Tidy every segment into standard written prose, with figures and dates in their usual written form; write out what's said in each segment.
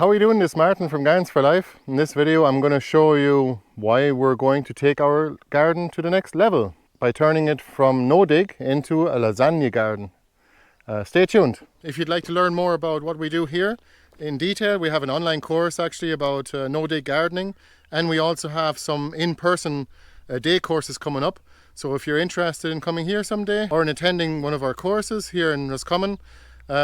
How are you doing? This is Martin from Gardens for Life. In this video I'm going to show you why we're going to take our garden to the next level by turning it from no dig into a lasagna garden. Stay tuned. If you'd like to learn more about what we do here in detail, we have an online course actually about no dig gardening, and we also have some in-person day courses coming up. So if you're interested in coming here someday or in attending one of our courses here in Roscommon,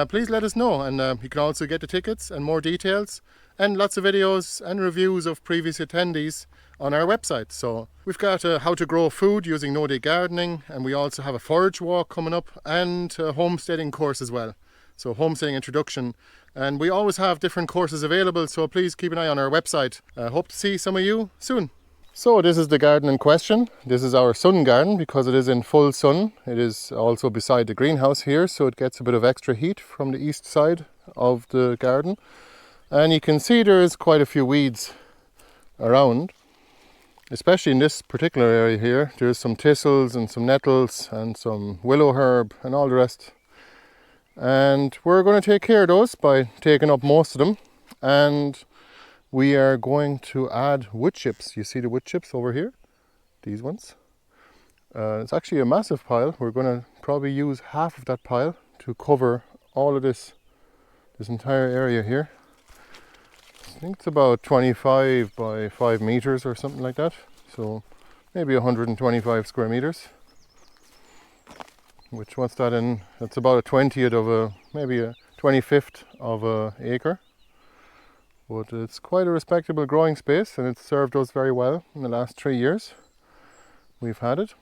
please let us know, and you can also get the tickets and more details and lots of videos and reviews of previous attendees on our website. So we've got how to grow food using no-dig gardening, and we also have a forage walk coming up and a homesteading course as well. So homesteading introduction, and we always have different courses available, so please keep an eye on our website. Hope to see some of you soon. So this is the garden in question. This is our sun garden because it is in full sun. It is also beside the greenhouse here, so it gets a bit of extra heat from the east side of the garden. And you can see there is quite a few weeds around, especially in this particular area here. There's some thistles and some nettles and some willow herb and all the rest. And we're going to take care of those by taking up most of them. And we are going to add wood chips. You see the wood chips over here? These ones. It's actually a massive pile. We're going to probably use half of that pile to cover all of this entire area here. I think it's about 25 by 5 meters or something like that. So maybe 125 square meters. Which, what's that in? That's about a 20th of maybe a 25th of an acre. But it's quite a respectable growing space, and it's served us very well in the last 3 years we've had it.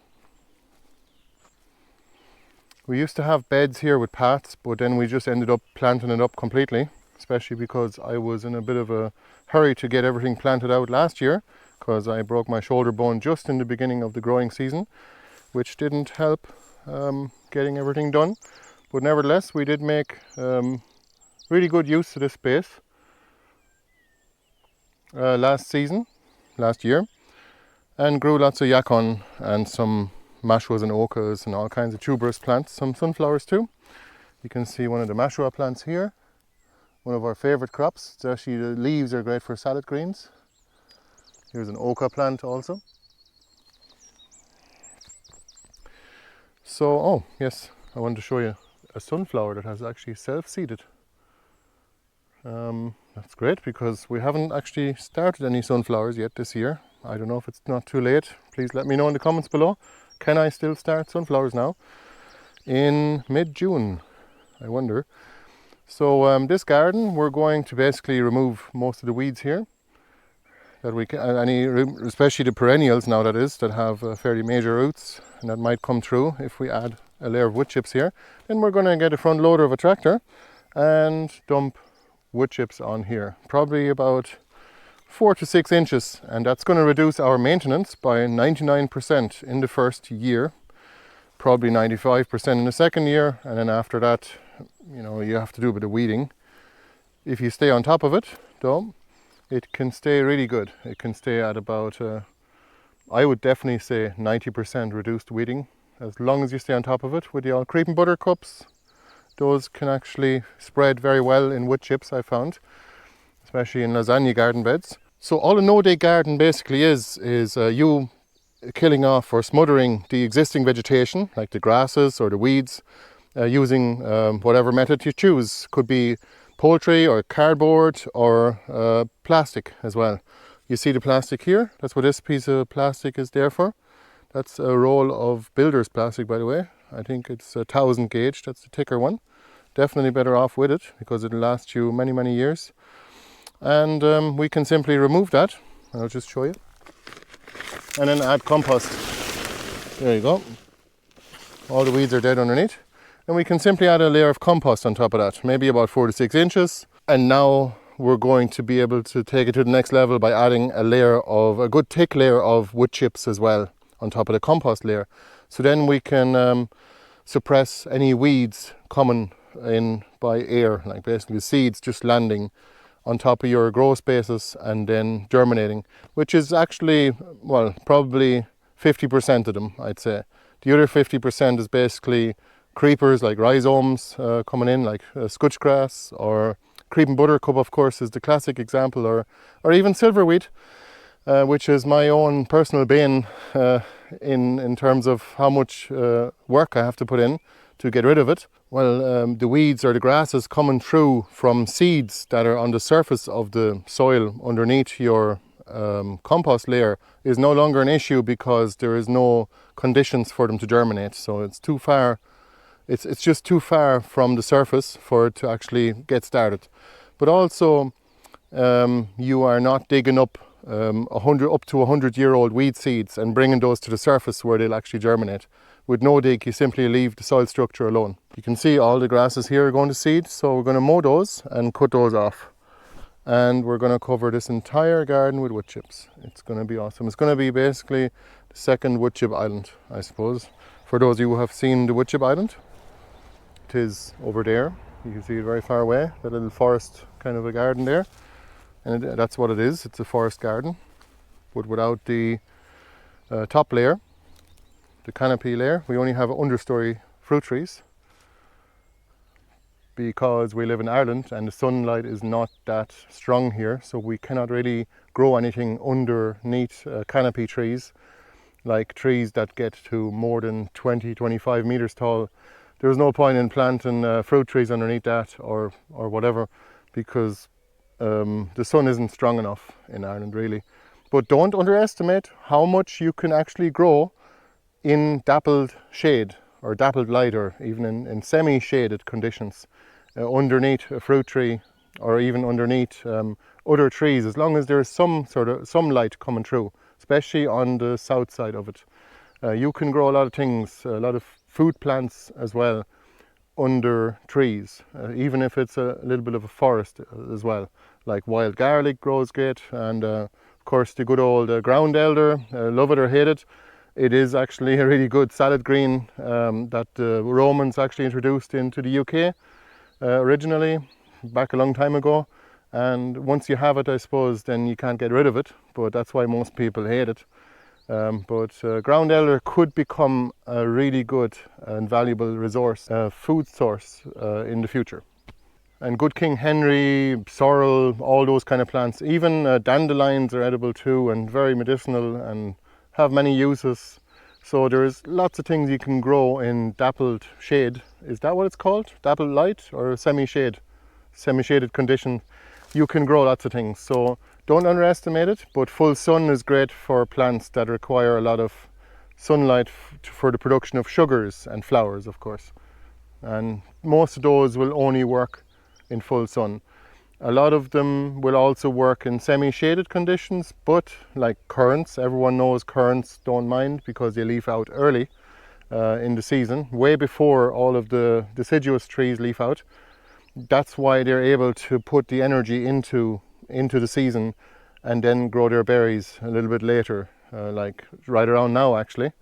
We used to have beds here with paths, but then we just ended up planting it up completely, especially because I was in a bit of a hurry to get everything planted out last year, because I broke my shoulder bone just in the beginning of the growing season, which didn't help getting everything done. But nevertheless, we did make really good use of this space last year, and grew lots of yacon and some mashwas and ochas and all kinds of tuberous plants, some sunflowers too. You can see one of the mashua plants here, one of our favorite crops. It's actually, the leaves are great for salad greens. Here's an ocha plant also. So, oh yes, I wanted to show you a sunflower that has actually self-seeded. That's great because we haven't actually started any sunflowers yet this year. I don't know if it's not too late. Please let me know in the comments below. Can I still start sunflowers now in mid-June? I wonder. So this garden, we're going to basically remove most of the weeds here that we can, especially the perennials now, that have fairly major roots, and that might come through if we add a layer of wood chips here. Then we're going to get a front loader of a tractor and dump wood chips on here, probably about 4 to 6 inches, and that's going to reduce our maintenance by 99% in the first year, probably 95% in the second year, and then after that, you know, you have to do a bit of weeding. If you stay on top of it though, it can stay really good. It can stay at about I would definitely say 90% reduced weeding, as long as you stay on top of it with the old creeping buttercups. Those can actually spread very well in wood chips, I found, especially in lasagna garden beds. So all a no-dig garden basically is you killing off or smothering the existing vegetation, like the grasses or the weeds, using whatever method you choose. Could be poultry or cardboard or plastic as well. You see the plastic here? That's what this piece of plastic is there for. That's a roll of builder's plastic, by the way. I think it's 1000 gauge, that's the thicker one. Definitely better off with it because it'll last you many, many years. And we can simply remove that. I'll just show you. And then add compost. There you go. All the weeds are dead underneath. And we can simply add a layer of compost on top of that, maybe about 4 to 6 inches. And now we're going to be able to take it to the next level by adding a good thick layer of wood chips as well on top of the compost layer. So then we can suppress any weeds coming in by air, like basically seeds just landing on top of your grow spaces and then germinating, which is actually, well, probably 50% of them, I'd say. The other 50% is basically creepers like rhizomes coming in, like scotch grass or creeping buttercup, of course, is the classic example, or even silverweed, which is my own personal bane in terms of how much work I have to put in to get rid of it. Well, the weeds or the grasses coming through from seeds that are on the surface of the soil underneath your compost layer is no longer an issue because there is no conditions for them to germinate. So it's too far. It's just too far from the surface for it to actually get started. But also, you are not digging up up to 100-year-old weed seeds and bringing those to the surface where they'll actually germinate. With no dig, you simply leave the soil structure alone. You can see all the grasses here are going to seed, so we're going to mow those and cut those off. And we're going to cover this entire garden with wood chips. It's going to be awesome. It's going to be basically the second wood chip island, I suppose. For those of you who have seen the wood chip island, it is over there. You can see it very far away, that little forest kind of a garden there. And that's what it is. It's a forest garden, but without the top layer, the canopy layer. We only have understory fruit trees because we live in Ireland and the sunlight is not that strong here, so we cannot really grow anything underneath canopy trees, like trees that get to more than 20-25 meters tall. There's no point in planting fruit trees underneath that or whatever, because the sun isn't strong enough in Ireland really. But don't underestimate how much you can actually grow in dappled shade or dappled light, or even in semi-shaded conditions underneath a fruit tree, or even underneath other trees, as long as there's some light coming through, especially on the south side of it. You can grow a lot of things, a lot of food plants as well, under trees, even if it's a little bit of a forest as well. Like wild garlic grows great, and of course the good old ground elder, love it or hate it. It is actually a really good salad green that the Romans actually introduced into the UK originally, back a long time ago. And once you have it, I suppose, then you can't get rid of it, but that's why most people hate it. But ground elder could become a really good and valuable resource, food source in the future. And good King Henry, sorrel, all those kind of plants, even dandelions are edible too, and very medicinal and have many uses. So there's lots of things you can grow in dappled shade. Is that what it's called? Dappled light or semi-shade? Semi-shaded condition. You can grow lots of things. So don't underestimate it, but full sun is great for plants that require a lot of sunlight for the production of sugars and flowers, of course. And most of those will only work in full sun. A lot of them will also work in semi-shaded conditions, but like currants, everyone knows currants don't mind because they leaf out early in the season, way before all of the deciduous trees leaf out. That's why they're able to put the energy into the season and then grow their berries a little bit later, like right around now actually.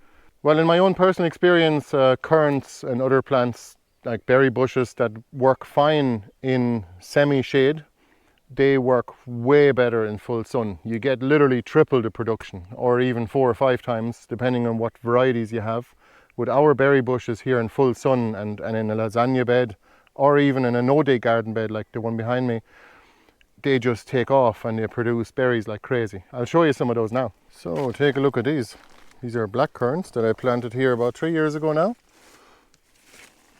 Well, in my own personal experience, currants and other plants like berry bushes that work fine in semi-shade, they work way better in full sun. You get literally triple the production, or even 4 or 5 times, depending on what varieties you have. With our berry bushes here in full sun and in a lasagna bed, or even in a no-dig garden bed like the one behind me, they just take off and they produce berries like crazy. I'll show you some of those now. So take a look at these. These are black currants that I planted here about 3 years ago now.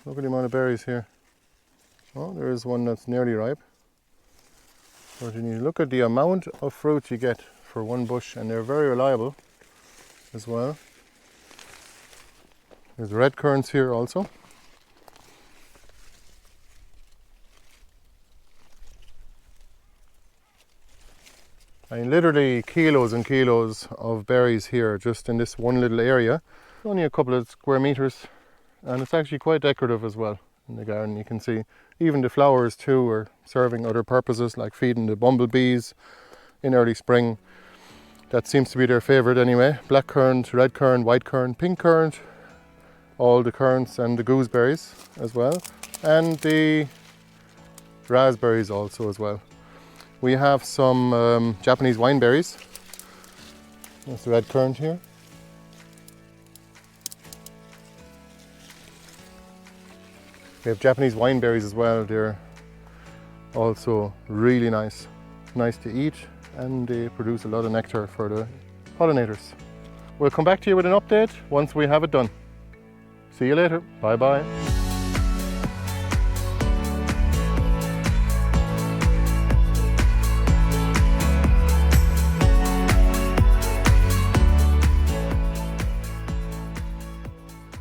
Look at the amount of berries here. Oh, there is one that's nearly ripe. But you need to look at the amount of fruit you get for one bush, and they're very reliable as well. There's red currants here also. I mean, literally kilos and kilos of berries here just in this one little area. Only a couple of square meters, and it's actually quite decorative as well in the garden. You can see even the flowers too are serving other purposes, like feeding the bumblebees in early spring. That seems to be their favorite anyway. Black currant, red currant, white currant, pink currant, all the currants and the gooseberries as well, and the raspberries also as well. We have some Japanese wineberries. That's the red currant here. We have Japanese wineberries as well. They're Also really nice to eat, and they produce a lot of nectar for the pollinators. We'll come back to you with an update once we have it done. See you later. Bye bye.